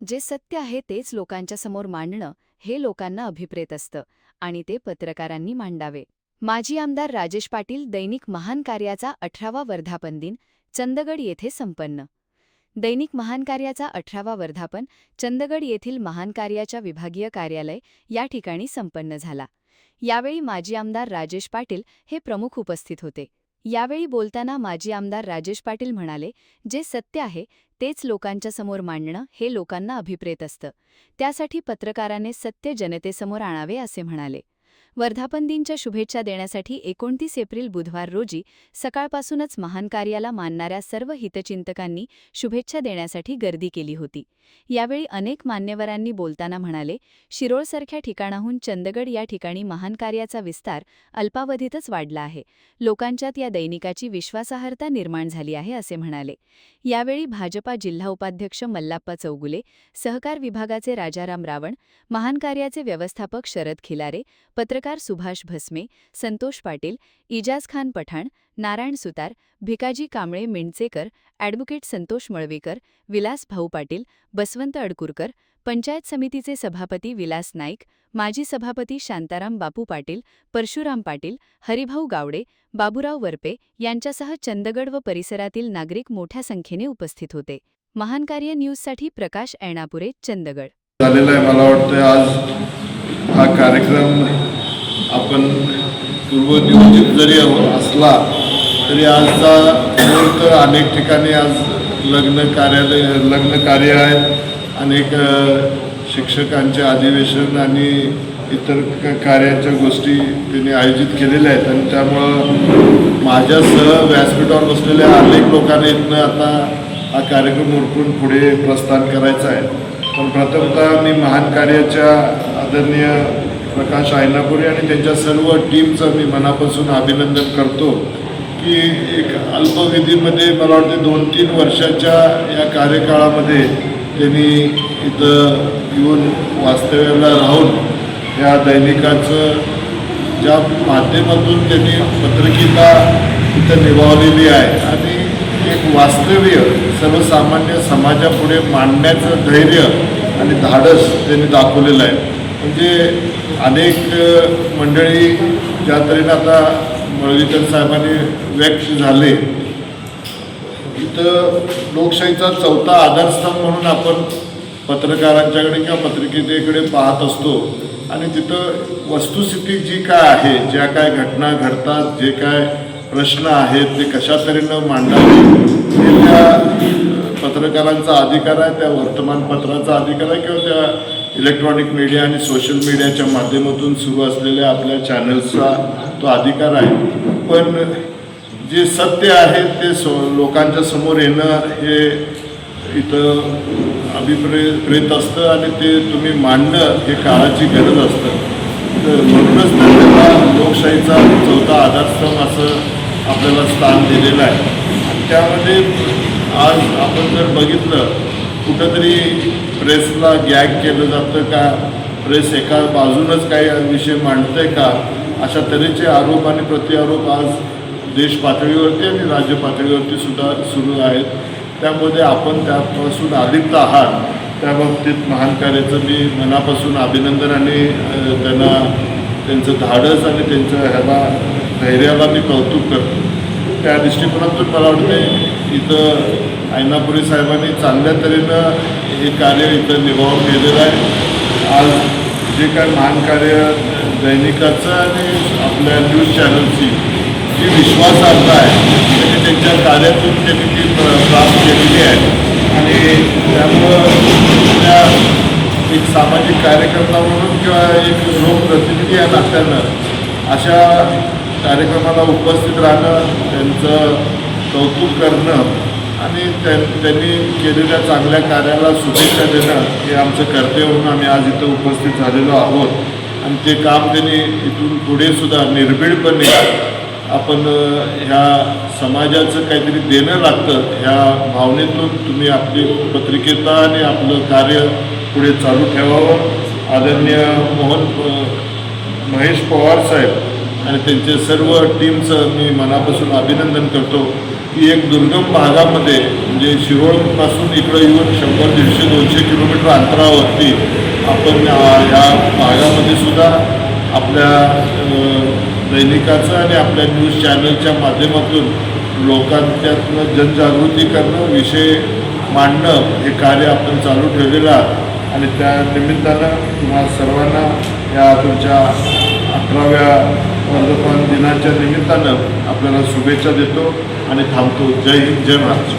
जे सत्य आहे तेच लोकांच्या समोर मांडणं हे लोकांना अभिप्रेत असतं आणि ते पत्रकारांनी मांडावे. माजी आमदार राजेश पाटील दैनिक महान कार्याचा 18वा वर्धापन दिन चंदगड येथे संपन्न. दैनिक महान कार्याचा 18वा वर्धापन चंदगड येथील महान कार्याच्या विभागीय कार्यालय या ठिकाणी संपन्न झाला. यावेळी माजी आमदार राजेश पाटील हे प्रमुख उपस्थित होते. यावेळी बोलताना माजी आमदार राजेश पाटील म्हणाले, जे सत्य आहे तेच लोकांच्या समोर मांडणं हे लोकांना अभिप्रेत असतं. त्यासाठी पत्रकाराने सत्य जनतेसमोर आणावे असे म्हणाले. वर्धापन दिनच्या शुभेच्छा देण्यासाठी 29 एप्रिल बुधवार रोजी सकाळपासूनच महान कार्याला मानणाऱ्या सर्व हितचिंतकांनी शुभेच्छा देण्यासाठी गर्दी केली होती. यावेळी अनेक मान्यवरांनी बोलताना म्हणाले, शिरोळसारख्या ठिकाणाहून चंदगड या ठिकाणी महान कार्याचा विस्तार अल्पावधीतच वाढला आहे. लोकांच्यात या दैनिकाची विश्वासार्हता निर्माण झाली आहे असे म्हणाले. यावेळी भाजपा जिल्हा उपाध्यक्ष मल्लाप्पा चौगुले, सहकार विभागाचे राजाराम रावण, महान कार्याचे व्यवस्थापक शरद खिलारे, पत्रकार सुभाष भस्मे, संतोष पाटील, इजाज खान पठाण, नारायण सुतार, भिकाजी कांबळे मिंडचेकर, ॲडव्होकेट संतोष मळवेकर, विलास भाऊ पाटील, बसवंत अडकुरकर, पंचायत समितीचे सभापती विलास नाईक, माजी सभापती शांताराम बापू पाटील, परशुराम पाटील, हरिभाऊ गावडे, बाबूराव वरपे यांच्यासह चंदगड व परिसरातील नागरिक मोठ्या संख्येने उपस्थित होते. महान कार्य न्यूजसाठी प्रकाश ऐणापुरे, चंदगड. झालेला आहे. मला वाटतं आज हा कार्यक्रम आपण पूर्वनियोजित जरी असला तरी आजचा मुहूर्त अनेक ठिकाणी आज लग्न कार्य आहेत, अनेक शिक्षकांचे अधिवेशन आणि इतर कार्याच्या गोष्टी त्यांनी आयोजित केलेल्या आहेत आणि त्यामुळं माझ्यासह व्यासपीठावर बसलेल्या अनेक लोकांना इथनं आता हा कार्यक्रम उरकून पुढे प्रस्थान करायचा आहे. पण प्रथमतः मी महान कार्याच्या आदरणीय प्रकाश ऐणापुरे आणि त्यांच्या सर्व टीमचं मी मनापासून अभिनंदन करतो की एक अल्पविधीमध्ये मला वाटते 2-3 वर्षाच्या या कार्यकाळामध्ये त्यांनी इथं येऊन वास्तव्याला राहून या दैनिकाचं ज्या माध्यमातून त्यांनी पत्रकारिता इथं निभावलेली आहे आणि एक वास्तव्य सर्वसामान्य समाजापुढे मांडण्याचं धैर्य आणि धाडस त्यांनी दाखवलेलं आहे. म्हणजे अनेक मंडळी ज्या तऱ्हेनं आता मळवीकर साहेबांनी व्यक्त झाले, इथं लोकशाहीचा चौथा आधारस्तंभ म्हणून आपण पत्रकारांच्याकडे किंवा पत्रकारितेकडे पाहत असतो आणि तिथं वस्तुस्थिती जी काय आहे, ज्या काय घटना घडतात, जे काय प्रश्न आहेत ते कशा तऱ्हेनं मांडावे हे त्या पत्रकारांचा अधिकार आहे, त्या वर्तमानपत्राचा अधिकार आहे किंवा त्या इलेक्ट्रॉनिक मीडिया आणि सोशल मीडियाच्या माध्यमातून सुरू असलेल्या आपल्या चॅनल्सचा तो अधिकार आहे. पण जे सत्य आहे ते लोकांच्या समोर येणं हे इथं अभिप्रेत असतं आणि ते तुम्ही मांडणं हे काळाची गरज असतं. तर म्हणूनच त्याला लोकशाहीचा चौथा आधारस्तंभ असं आपल्याला स्थान दिलेलं आहे. आणि त्यामध्ये आज आपण जर बघितलं कुठंतरी प्रेसला गॅग केलं जातं का, प्रेस एका बाजूनच काही विषय मांडतंय का, अशा तऱ्हेचे आरोप आणि प्रतिआरोप आज देश पातळीवरती आणि राज्य पातळीवरती सुद्धा सुरू आहेत. त्यामध्ये आपण त्यापासून अलिप्त आहात. त्या बाबतीत महान कार्याचं मी मनापासून अभिनंदन आणि त्यांचं धाडस आणि त्यांच्या धैर्याला मी कौतुक करतो. त्या दृष्टिकोनातून मला वाटते इथं ऐणापुरे साहेबांनी चांगल्या तऱ्हेनं हे कार्य इथं निभावून गेलेलं आहे. आज जे काय महान कार्य दैनिकाचं आणि आपल्या न्यूज चॅनलची जी विश्वासार्हता आहे त्यांनी त्यांच्या कार्यातून त्यांनी ती प्राप्त केलेली आहे आणि त्यामुळं त्या एक सामाजिक कार्यकर्ता म्हणून किंवा एक लोकप्रतिनिधी या नात्यानं अशा कार्यक्रमाला उपस्थित राहणं, त्यांचं कौतुक करणं आणि त्यांनी केलेल्या चांगल्या कार्याला शुभेच्छा देणं हे आमचं कर्तव्य म्हणून आम्ही आज इथं उपस्थित झालेलो आहोत. आणि ते काम त्यांनी इथून पुढे सुद्धा निर्भीडपणे आपण ह्या समाजाचं काहीतरी देणं लागतं ह्या भावनेतून तुम्ही आपली पत्रकारिता आणि आपलं कार्य पुढे चालू ठेवावं. आदरणीय महेश पवार साहेब आणि त्यांचे सर्व टीमचं मी मनापासून अभिनंदन करतो. की एक दुर्गम भागामध्ये म्हणजे शिरोळपासून इकडं येऊन 100, 150, 200 किलोमीटर अंतरावरती आपण या भागामध्ये सुद्धा आपल्या दैनिकाचं आणि आपल्या न्यूज चॅनलच्या माध्यमातून लोकांच्यातनं जनजागृती करणं, विषय मांडणं हे कार्य आपण चालू ठेवलेलं आहात आणि त्या निमित्तानं तुम्हा सर्वांना या तुमच्या 18व्या वर्धापन दिनाच्या निमित्तानं आपल्याला शुभेच्छा देतो आणि थांबतो. जय हिंद, जय महाराष्ट्र.